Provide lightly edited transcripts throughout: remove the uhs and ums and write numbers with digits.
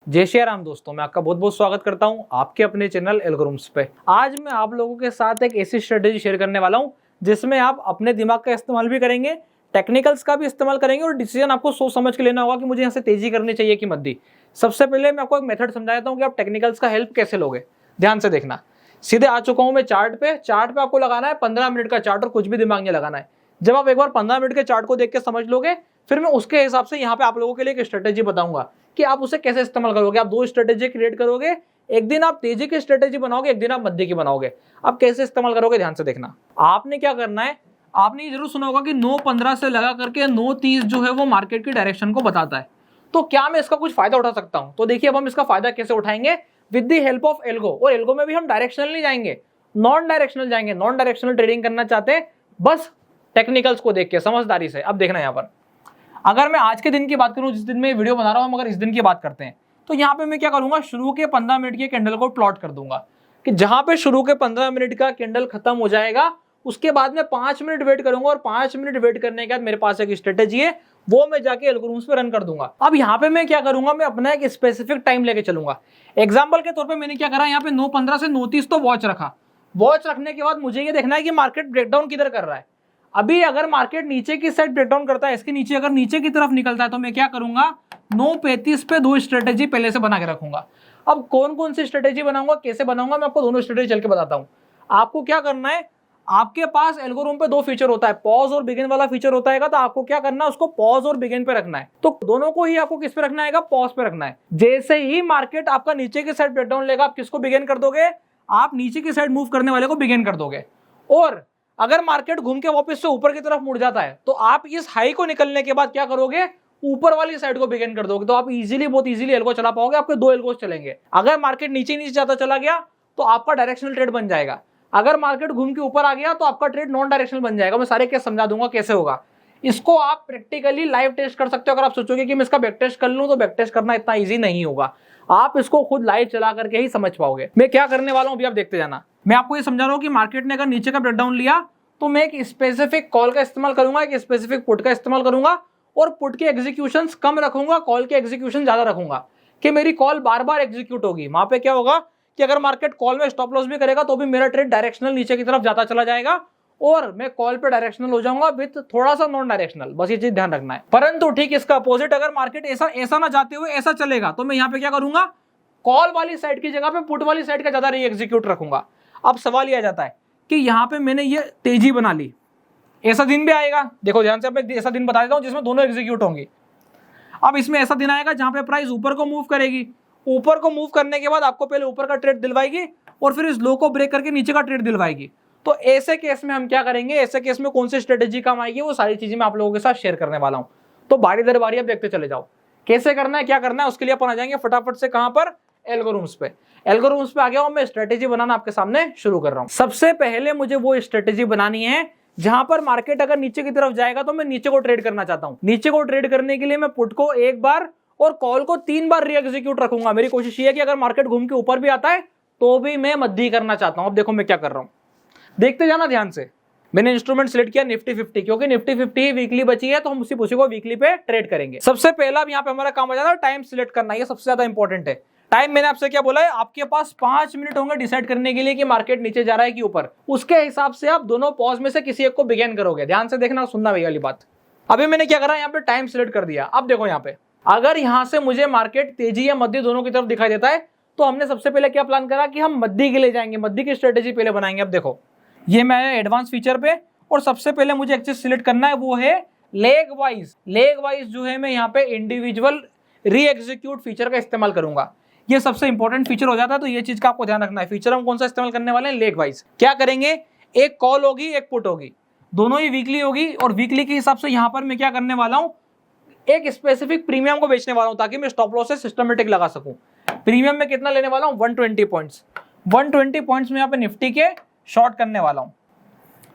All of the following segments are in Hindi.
जय श्री राम दोस्तों, मैं आपका बहुत बहुत स्वागत करता हूं आपके अपने चैनल एल्गोरिथम्स पे। आज मैं आप लोगों के साथ एक ऐसी स्ट्रेटेजी शेयर करने वाला हूं जिसमें आप अपने दिमाग का इस्तेमाल भी करेंगे, टेक्निकल्स का भी इस्तेमाल करेंगे और डिसीजन आपको सोच समझ के लेना होगा कि मुझे यहाँ से तेजी करनी चाहिए कि मद्दी। सबसे पहले मैं आपको एक मेथड समझाता हूँ कि आप टेक्निकल्स का हेल्प कैसे लोगे। ध्यान से देखना, सीधे आ चुका हूँ मैं चार्ट पे आपको लगाना है 15 मिनट का चार्ट और कुछ भी दिमाग नहीं लगाना है। जब आप एक बार 15 मिनट के चार्ट को देख के समझ लोगे, फिर मैं उसके हिसाब से यहाँ पे आप लोगों के लिए एक स्ट्रेटेजी बताऊंगा कि आप उसे कैसे इस्तेमाल करोगे। आप दो स्ट्रेटेजी क्रिएट करोगे, एक दिन आप तेजी की स्ट्रेटेजी बनाओगे, एक दिन आप मध्य की बनाओगे। आप कैसे इस्तेमाल करोगे ध्यान से देखना। आपने क्या करना है, आपने ये जरूर सुना होगा कि 9:15 से लगा करके 9:30 जो है वो मार्केट की डायरेक्शन को बताता है। तो क्या मैं इसका कुछ फायदा उठा सकता हूं? तो देखिए, अब हम इसका फायदा कैसे उठाएंगे with the help of algo. और एल्गो में भी हम डायरेक्शनल नहीं जाएंगे, नॉन डायरेक्शनल जाएंगे। नॉन डायरेक्शनल ट्रेडिंग करना चाहते हैं बस टेक्निकल्स को देख के समझदारी से। अब देखना यहाँ पर, अगर मैं आज के दिन की बात करूं, जिस दिन में वीडियो बना रहा हूं, मगर इस दिन की बात करते हैं, तो यहाँ पे मैं क्या करूंगा, शुरू के 15 मिनट के कैंडल को प्लॉट कर दूंगा कि जहां पे शुरू के 15 मिनट का कैंडल खत्म हो जाएगा, उसके बाद में 5 मिनट वेट करूंगा और 5 मिनट वेट करने के बाद मेरे पास एक स्ट्रेटेजी है, वो मैं जाके एल्गोरिथम्स पे रन कर दूंगा। अब यहाँ पे मैं क्या करूंगा, मैं अपना एक स्पेसिफिक टाइम लेके चलूंगा। एग्जाम्पल के तौर पर मैंने क्या करा, यहाँ पे 9:15 से 9:30 तो वॉच रखा। वॉच रखने के बाद मुझे ये देखना है कि मार्केट ब्रेकडाउन किधर कर रहा है। अभी अगर मार्केट नीचे की साइड ब्रेकडाउन करता है, इसके नीचे अगर नीचे की तरफ निकलता है, तो मैं क्या करूंगा, 9:35 पे दो स्ट्रेटेजी पहले से बना के रखूंगा। अब कौन कौन सी स्ट्रेटेजी बनाऊंगा, कैसे बनाऊंगा, मैं आपको दोनों स्ट्रेटेजी चल के बताता हूं। आपको क्या करना है, आपके पास एल्गोरिथम पे दो फीचर होता है, पॉज और बिगिन वाला फीचर होता है। तो आपको क्या करना है, उसको पॉज और बिगिन पे रखना है। तो दोनों को ही आपको किस पे रखना है, पॉज पे रखना है। जैसे ही मार्केट आपका नीचे की साइड ब्रेकडाउन लेगा, आप किसको बिगिन कर दोगे, आप नीचे की साइड मूव करने वाले को बिगिन कर दोगे। और अगर मार्केट घूम के वापस से ऊपर की तरफ मुड़ जाता है, तो आप इस हाई को निकलने के बाद क्या करोगे, ऊपर वाली साइड को बिगिन कर दोगे। तो आप इजीली, बहुत इजीली एल्गो चला पाओगे। आपके दो एल्गोस चलेंगे। अगर मार्केट नीचे नीचे जाता चला गया तो आपका डायरेक्शनल ट्रेड बन जाएगा। अगर मार्केट घूम के ऊपर आ गया तो आपका ट्रेड नॉन डायरेक्शनल बन जाएगा। मैं सारे केस समझा दूंगा कैसे होगा। इसको आप प्रैक्टिकली लाइव टेस्ट कर सकते हो। अगर आप सोचोगे कि मैं इसका बैक टेस्ट कर लूं, तो बैक टेस्ट करना इतना ईजी नहीं होगा। आप इसको खुद लाइव चला करके ही समझ पाओगे। मैं क्या करने वाला हूं अभी आप देखते जाना। मैं आपको ये समझा रहा हूं कि मार्केट ने अगर नीचे का ब्रेकडाउन लिया, तो मैं एक स्पेसिफिक कॉल का इस्तेमाल करूंगा, एक स्पेसिफिक पुट का इस्तेमाल करूंगा। और पुट के एग्जीक्यूशंस कम रखूंगा, कॉल के एग्जीक्यूशन ज्यादा रखूंगा कि मेरी कॉल बार बार एग्जीक्यूट होगी। वहां पे क्या होगा कि अगर मार्केट कॉल में स्टॉप लॉस भी करेगा, तो भी मेरा ट्रेड डायरेक्शनल नीचे की तरफ जाता चला जाएगा और मैं कॉल पे डायरेक्शनल हो जाऊंगा विद थोड़ा सा नॉन डायरेक्शनल। बस ये चीज ध्यान रखना है। परंतु ठीक इसका अपोजिट, अगर मार्केट ऐसा ना जाते हुए ऐसा चलेगा, तो मैं यहाँ पे क्या करूंगा, कॉल वाली साइड की जगह पे पुट वाली साइड का ज्यादा री एग्जीक्यूट रखूंगा। अब सवाल यह आ जाता है कि यहाँ पे मैंने ये तेजी बना ली, ऐसा दिन भी आएगा। देखो ध्यान से, मैं ऐसा दिन बता देता हूं जिसमें दोनों एग्जीक्यूट होंगे। अब इसमें ऐसा दिन आएगा जहां पे प्राइस ऊपर को मूव करेगी। ऊपर को मूव करने के बाद आपको पहले ऊपर का ट्रेड दिलवाएगी और फिर इस लो को ब्रेक करके नीचे का ट्रेड दिलवाएगी। तो ऐसे केस में हम क्या करेंगे, ऐसे केस में कौन सी स्ट्रेटेजी काम आएगी, वो सारी चीजें मैं आप लोगों के साथ शेयर करने वाला हूं। तो बारी दर बारी आप देखते चले जाओ कैसे करना है, क्या करना है। उसके लिए अपन आ जाएंगे फटाफट से कहां पर, एल्गोरिथम्स पे। एल्गोरिथम्स पे आ गया हूं मैं, स्ट्रेटेजी बनाना आपके सामने शुरू कर रहा हूं। सबसे पहले मुझे वो स्ट्रेटेजी बनानी है जहां पर मार्केट अगर नीचे की तरफ जाएगा, तो मैं नीचे को ट्रेड करना चाहता हूं। नीचे को ट्रेड करने के लिए मैं पुट को एक बार और कॉल को 3 बार री एग्जीक्यूट रखूंगा। मेरी कोशिश ये है कि अगर मार्केट घूम के ऊपर भी आता है तो भी मैं मध्य करना चाहता हूं। अब देखो मैं क्या कर रहा हूं, देखते जाना ध्यान से। मैंने इंस्ट्रूमेंट सिलेक्ट किया निफ्टी 50, क्योंकि निफ्टी 50 ही वीकली बची है, तो हम उसी को वीकली पे ट्रेड करेंगे। सबसे पहला यहाँ पे हमारा काम हो जाता है टाइम सिलेक्ट करना। ये सबसे ज्यादा इंपॉर्टेंट है। टाइम मैंने आपसे क्या बोला है, आपके पास 5 मिनट होंगे डिसाइड करने के लिए कि मार्केट नीचे जा रहा है कि ऊपर। उसके हिसाब से आप दोनों पॉज में से किसी एक को बिगिन करोगे। ध्यान से देखना, सुनना भैया वाली बात। अभी मैंने क्या करा, यहाँ पे टाइम सिलेक्ट कर दिया। अब देखो यहाँ पे, अगर यहाँ से मुझे मार्केट तेजी या मध्य दोनों की तरफ दिखाई देता है, तो हमने सबसे पहले क्या प्लान करा कि हम मध्य के लिए जाएंगे, मध्य की स्ट्रेटेजी पहले बनाएंगे। अब देखो ये मैं एडवांस फीचर पे, और सबसे पहले मुझे एक चीज सिलेक्ट करना है, वो है लेग वाइज। लेग वाइज जो है मैं यहाँ पे इंडिविजुअल री एग्जीक्यूट फीचर का इस्तेमाल करूंगा। ये सबसे इंपॉर्टेंट फीचर हो जाता है, तो ये चीज का आपको ध्यान रखना है। फीचर हम कौन सा इस्तेमाल करने वाले हैं, लेग वाइज। क्या करेंगे, एक कॉल होगी, एक पुट होगी, दोनों ही वीकली होगी। और वीकली के हिसाब से यहाँ पर मैं क्या करने वाला हूँ, एक स्पेसिफिक प्रीमियम को बेचने वाला हूँ, ताकि मैं स्टॉप लॉस से सिस्टमेटिक लगा सकूं। प्रीमियम में कितना लेने वाला हूँ, 120 पॉइंट्स। 120 पॉइंट्स में यहाँ पे निफ्टी के शॉर्ट करने वाला हूँ।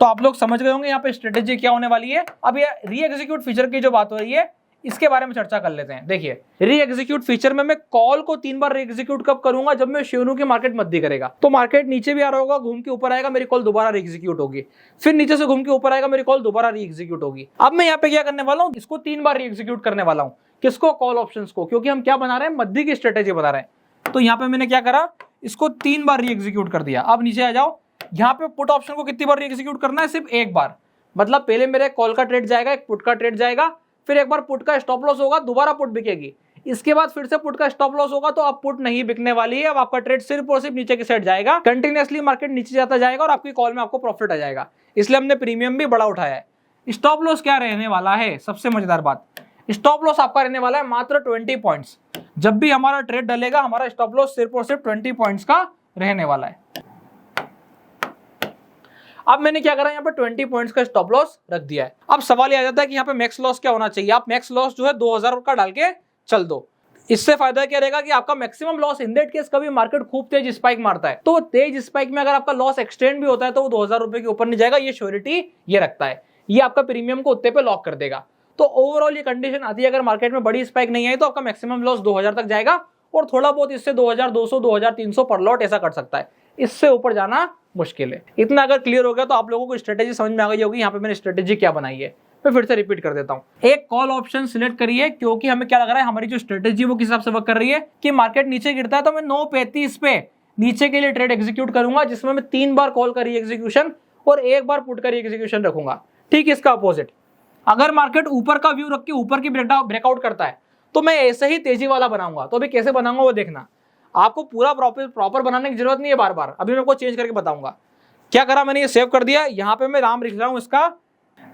तो आप लोग समझ गए होंगे यहाँ पे स्ट्रेटेजी क्या होने वाली है। अब ये री एग्जीक्यूट फीचर की जो बात हो रही है, इसके बारे में चर्चा कर लेते हैं। देखिए, री एग्जीक्यूट फीचर में मैं कॉल को 3 बार री एग्जीक्यूट कब करूंगा, जब मैं श्योर हूं कि मार्केट मध्य करेगा। तो मार्केट नीचे भी आ रहा होगा, घूम के ऊपर आएगा, मेरी कॉल दोबारा री एग्जीक्यूट होगी। फिर नीचे से घूम के ऊपर आएगा, मेरी कॉल दोबारा री एग्जीक्यूट होगी। अब मैं यहाँ पे क्या करने वाला हूँ, इसको 3 बार री एग्जीक्यूट करने वाला हूँ। किसको? कॉल ऑप्शंस को, क्योंकि हम क्या बना रहे हैं? मध्य की स्ट्रेटेजी बना रहे हैं। तो यहाँ पे मैंने क्या करा, इसको 3 बार री एग्जीक्यूट कर दिया। अब नीचे आ जाओ, यहाँ पे पुट ऑप्शन को कितनी बार री एग्जीक्यूट करना है? सिर्फ एक बार। मतलब पहले मेरे कॉल का ट्रेड जाएगा, एक पुट का ट्रेड जाएगा, फिर एक बार पुट का स्टॉप लॉस होगा, दोबारा पुट बिकेगी, इसके बाद फिर से पुट का स्टॉप लॉस होगा, तो अब पुट नहीं बिकने वाली है। अब आपका ट्रेड सिर्फ और सिर्फ नीचे की साइड जाएगा, कंटिन्यूअसली मार्केट नीचे जाता जाएगा और आपकी कॉल में आपको प्रॉफिट आ जाएगा। इसलिए हमने प्रीमियम भी बड़ा उठाया है। स्टॉप लॉस क्या रहने वाला है? सबसे मजेदार बात, स्टॉप लॉस आपका रहने वाला है मात्र 20 पॉइंट्स। जब भी हमारा ट्रेड डलेगा, हमारा स्टॉप लॉस सिर्फ और सिर्फ 20 पॉइंट्स का रहने वाला है। अब मैंने क्या करा, यहाँ पे 20 पॉइंट्स का स्टॉप लॉस रख दिया है। अब सवाल ये आ जाता है कि यहाँ पे मैक्स लॉस क्या होना चाहिए? आप मैक्स लॉस जो है 2000 का डाल के चल दो। इससे फायदा क्या रहेगा कि आपका maximum loss in that case कभी मार्केट खूब तेज स्पाइक मारता है, तो तेज स्पाइक में अगर आपका लॉस एक्सटेंड भी होता है तो वो 2000 रुपए के ऊपर नहीं जाएगा। ये श्योरिटी ये रखता है, ये आपका प्रीमियम को उत्ते पे लॉक कर देगा। तो ओवरऑल ये कंडीशन आती है, अगर मार्केट में बड़ी स्पाइक नहीं आई तो आपका मैक्सिमम लॉस 2000 तक जाएगा और थोड़ा बहुत इससे 2200 2300 पर लॉट ऐसा कर सकता है। इससे ऊपर जाना मुश्किल है। इतना अगर क्लियर हो गया तो आप लोगों को स्ट्रेटेजी समझ में आ गई होगी। यहाँ पे मैंने स्ट्रेटेजी क्या बनाई है, मैं फिर से रिपीट कर देता हूं। एक कॉल ऑप्शन सिलेक्ट करिए, क्योंकि हमें क्या लग रहा है हमारी जो स्ट्रेटेजी वो किस हिसाब से वर्क कर रही है कि मार्केट नीचे गिरता है तो मैं 9:35 पे नीचे के लिए ट्रेड एग्जीक्यूट करूंगा, जिसमें मैं 3 बार कॉल करी एग्जीक्यूशन और 1 बार पुट करी एग्जीक्यूशन रखूंगा। ठीक इसका अपोजिट, अगर मार्केट ऊपर का व्यू रख के ऊपर की ब्रेकआउट करता है तो मैं ऐसे ही तेजी वाला बनाऊंगा। तो अभी कैसे बनाऊंगा वो देखना, आपको पूरा प्रॉपर बनाने की जरूरत नहीं है बार बार, अभी मैं आपको चेंज करके बताऊंगा। क्या करा मैंने, ये सेव कर दिया, यहां पे मैं नाम लिख रहा हूं इसका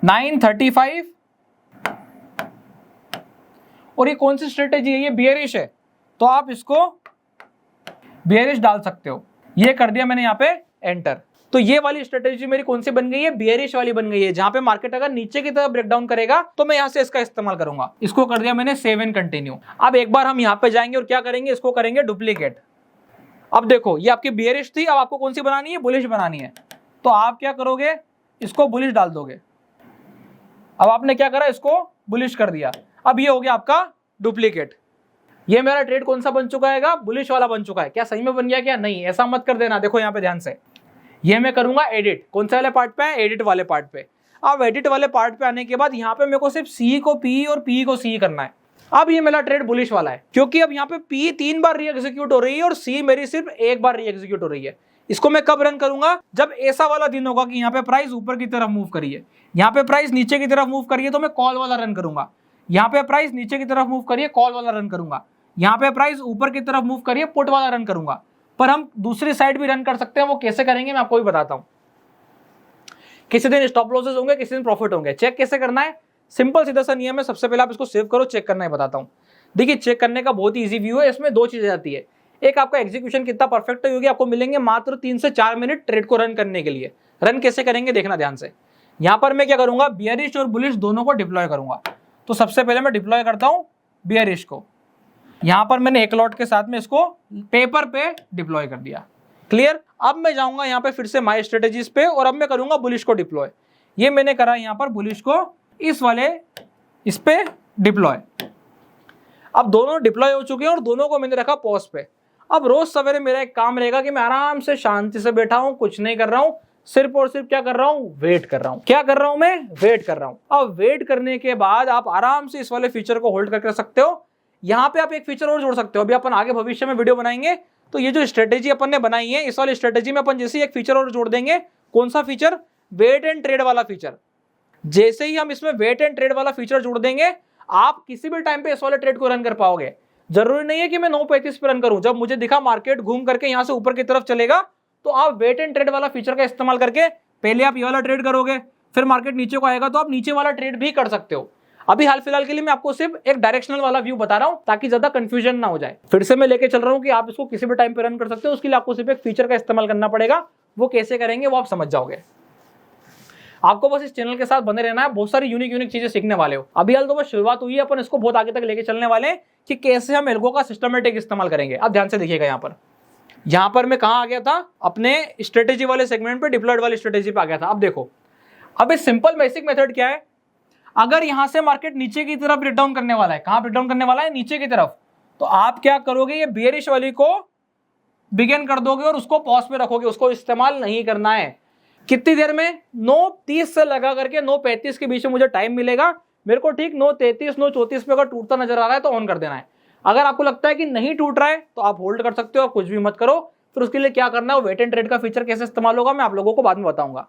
935 और ये कौन सी स्ट्रेटेजी है? ये बियरिश है, तो आप इसको बियरिश डाल सकते हो। ये कर दिया मैंने यहाँ पे एंटर। तो ये वाली स्ट्रेटेजी मेरी कौन सी बन गई है? बियरिश वाली बन गई है, जहां पे मार्केट अगर नीचे की तरफ ब्रेकडाउन करेगा तो मैं यहां से इसका इस्तेमाल करूंगा। इसको कर दिया मैंने सेव एंड कंटिन्यू। अब एक बार हम यहाँ पे जाएंगे और क्या करेंगे, इसको करेंगे डुप्लीकेट। अब देखो ये आपकी बियरिश थी, अब आपको कौन सी बनानी है? बुलिश बनानी है। तो आप क्या करोगे, इसको बुलिश डाल दोगे। अब आपने क्या करा, इसको बुलिश कर दिया। अब ये हो गया आपका डुप्लीकेट। ये मेरा ट्रेड कौन सा बन चुका है? बुलिश वाला बन चुका है। क्या सही में बन गया क्या? नहीं, ऐसा मत कर देना। देखो यहाँ पे ध्यान से, ये मैं करूंगा एडिट। कौन से वाले पार्ट पे है? एडिट वाले पार्ट पे। अब एडिट वाले पार्ट पे आने के बाद यहाँ पे मेरे को सिर्फ सी को पी और पी को सी करना है। अब ये मेरा ट्रेड बुलिश वाला है, क्योंकि अब यहाँ पे पी 3 बार री एग्जीक्यूट हो रही है और सी मेरी सिर्फ 1 बार री एग्जीक्यूट हो रही है। इसको मैं कब रन करूंगा? जब ऐसा वाला दिन होगा कि यहाँ पे प्राइस ऊपर की तरफ मूव करिए, यहाँ पे प्राइस नीचे की तरफ मूव करिए, तो मैं कॉल वाला रन करूंगा। यहाँ पे प्राइस नीचे की तरफ मूव करिए, कॉल वाला रन करूंगा। यहाँ पे प्राइस ऊपर की तरफ मूव करिए, पुट वाला रन करूंगा। पर हम दूसरी साइड भी रन कर सकते हैं, वो कैसे करेंगे मैं आपको भी बताता हूं। किसी दिन स्टॉप लॉसेस होंगे, किसी दिन प्रॉफिट होंगे। चेक कैसे करना है? सिंपल सीधा सा नियम है। सबसे पहले आप इसको सेव करो, चेक करना है बताता हूं। देखिए चेक करने का बहुत ही इजी व्यू है। इसमें 2 चीजें आती है, एक आपका एग्जीक्यूशन कितना परफेक्ट होगी, आपको मिलेंगे मात्र 3 से 4 मिनट ट्रेड को रन करने के लिए। रन कैसे करेंगे देखना ध्यान से। यहां पर मैं क्या करूंगा, बियरिश और बुलिश दोनों को डिप्लॉय करूंगा। तो सबसे पहले मैं डिप्लॉय करता हूं बियरिश को। यहां पर मैंने एक लॉट के साथ में इसको पेपर पे डिप्लॉय कर दिया। क्लियर? अब मैं जाऊंगा यहाँ पे फिर से माई स्ट्रेटेजीज पे और अब मैं करूंगा बुलिश को डिप्लॉय। ये मैंने करा यहाँ पर बुलिश को इस वाले इस पे डिप्लॉय। अब दोनों डिप्लॉय हो चुके हैं और दोनों को मैंने रखा पॉज पे। अब रोज सवेरे मेरा एक काम रहेगा कि मैं आराम से शांति से बैठा हूं, कुछ नहीं कर रहा हूं, सिर्फ और सिर्फ क्या कर रहा हूं, वेट कर रहा हूं। क्या कर रहा हूं मैं? वेट कर रहा हूं। अब वेट करने के बाद आप आराम से इस वाले फीचर को होल्ड करके रख सकते हो। यहाँ पे आप एक फीचर और जोड़ सकते हो। अभी अपन आगे भविष्य में वीडियो बनाएंगे तो ये जो स्ट्रेटेजी अपन ने बनाई है, इस वाली स्ट्रेटेजी में अपन जैसे एक फीचर और जोड़ देंगे। कौन सा फीचर? वेट एंड ट्रेड वाला फीचर। जैसे ही हम इसमें वेट एंड ट्रेड वाला फीचर जोड़ देंगे, आप किसी भी टाइम पे इस वाले ट्रेड को रन कर पाओगे। जरूरी नहीं है कि मैं 9:35 पे रन करूं। जब मुझे दिखा मार्केट घूम करके यहां से ऊपर की तरफ चलेगा, तो आप वेट एंड ट्रेड वाला फीचर का इस्तेमाल करके पहले आप ये वाला ट्रेड करोगे, फिर मार्केट नीचे को आएगा तो आप नीचे वाला ट्रेड भी कर सकते हो। अभी हाल फिलहाल के लिए मैं आपको सिर्फ एक डायरेक्शनल वाला व्यू बता रहा हूं ताकि ज्यादा कंफ्यूजन ना हो जाए। फिर से मैं लेके चल रहा हूं कि आप इसको किसी भी टाइम पे रन कर सकते हो। उसके लिए आपको सिर्फ एक फीचर का इस्तेमाल करना पड़ेगा। वो कैसे करेंगे वो आप समझ जाओगे। आपको बस इस चैनल के साथ बने रहना है, बहुत सारी यूनिक चीजें सीखने वाले हो। अभी हाल तो बस शुरुआत हुई है, अपन इसको बहुत आगे तक लेके चलने वाले हैं कि कैसे हम एल्गो का सिस्टमेटिक इस्तेमाल करेंगे। अब ध्यान से देखिएगा, यहाँ पर मैं कहाँ आ गया था, अपने स्ट्रेटेजी वाले सेगमेंट पे, डिप्लॉयड वाली स्ट्रेटेजी पे आ गया था। अब देखो, अब इस सिंपल बेसिक मेथड क्या है, अगर यहां से मार्केट नीचे की तरफ ब्रेकडाउन करने वाला है, कहां ब्रेकडाउन करने वाला है, नीचे की तरफ, तो आप क्या करोगे, ये बियरिश वाली को बिगिन कर दोगे और उसको पॉज पे रखोगे, उसको इस्तेमाल नहीं करना है। कितनी देर में? 9:30 से लगा करके 9:35 के बीच में मुझे टाइम मिलेगा। मेरे को ठीक 9:33 9:34 पे अगर टूटता नजर आ रहा है तो ऑन कर देना है। अगर आपको लगता है कि नहीं टूट रहा है तो आप होल्ड कर सकते हो, आप कुछ भी मत करो। फिर उसके लिए क्या करना है, वेट एंड ट्रेड का फीचर कैसे इस्तेमाल होगा मैं आप लोगों को बाद में बताऊंगा।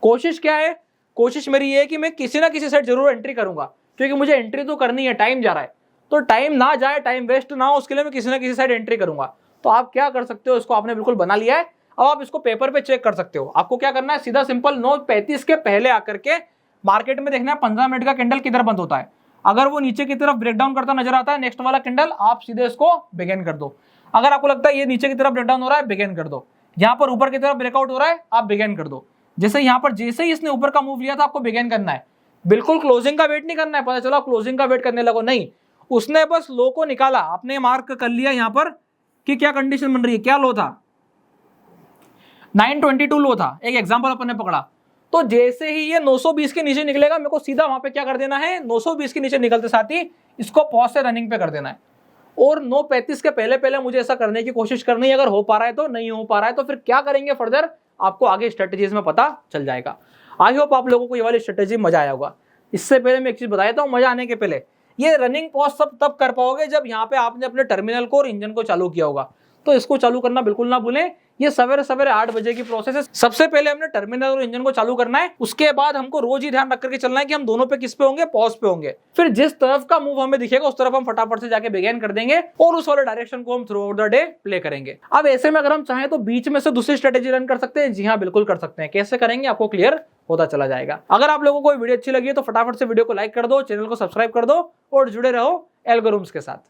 कोशिश क्या है, कोशिश मेरी ये है कि मैं किसी ना किसी साइड जरूर एंट्री करूंगा, क्योंकि मुझे एंट्री तो करनी है, टाइम जा रहा है, तो टाइम ना जाए, टाइम वेस्ट ना हो, उसके लिए मैं किसी ना किसी साइड एंट्री करूंगा। तो आप क्या कर सकते हो, इसको आपने बिल्कुल बना लिया है, अब आप इसको पेपर पे चेक कर सकते हो। आपको क्या करना है, सीधा सिंपल 9:35 के पहले आकर के मार्केट में देखना है 15 मिनट का कैंडल किधर बंद होता है। अगर वो नीचे की तरफ ब्रेकडाउन करता नजर आता है नेक्स्ट वाला कैंडल, आप सीधे इसको बिगिन कर दो। अगर आपको लगता है ये नीचे की तरफ ब्रेकडाउन हो रहा है, बिगिन कर दो। यहाँ पर ऊपर की तरफ ब्रेकआउट हो रहा है, आप बिगिन कर दो। जैसे यहाँ पर जैसे ही इसने ऊपर का मूव लिया था आपको बिगिन करना है, बिल्कुल क्लोजिंग का वेट नहीं करना है। पता चला क्लोजिंग का वेट करने लगो, नहीं, उसने बस लो को निकाला, आपने मार्क कर लिया यहाँ पर कि क्या कंडीशन बन रही है, क्या लो था, 922 लो था, एक एग्जांपल अपन ने पकड़ा। तो जैसे ही ये 920 के नीचे निकलेगा, मेरे को सीधा वहां पे क्या कर देना है, 920 के नीचे निकलते साथ ही इसको पॉज से रनिंग पे कर देना है। और 9:35 के पहले पहले मुझे ऐसा करने की कोशिश करनी है। अगर हो पा रहा है तो, नहीं हो पा रहा है तो फिर क्या करेंगे फर्दर, आपको आगे स्ट्रेटेजीज में पता चल जाएगा। आई होप आप लोगों को ये वाली स्ट्रेटेजी मजा आया होगा। इससे पहले मैं एक चीज बताया था, मजा आने के पहले, ये रनिंग पॉज सब तब कर पाओगे जब यहाँ पे आपने अपने टर्मिनल को और इंजन को चालू किया होगा। तो इसको चालू करना बिल्कुल ना भूलें। ये सवेरे सवेरे 8 बजे की प्रोसेस है। सबसे पहले हमने टर्मिनल और इंजन को चालू करना है, उसके बाद हमको रोज ही ध्यान रख करके चलना है कि हम दोनों पे किस पे होंगे, पॉज पे होंगे। फिर जिस तरफ का मूव हमें दिखेगा उस तरफ हम फटाफट से जाके बिगिन कर देंगे और उस वाले डायरेक्शन को हम through out the day play करेंगे। अब ऐसे में अगर हम चाहें तो बीच में से दूसरी स्ट्रेटेजी रन कर सकते हैं। जी हाँ, बिल्कुल कर सकते हैं। कैसे करेंगे आपको क्लियर होता चला जाएगा। अगर आप लोगों को वीडियो अच्छी लगी है तो फटाफट से वीडियो को लाइक कर दो, चैनल को सब्सक्राइब कर दो और जुड़े रहो एल्गोरिथम्स के साथ।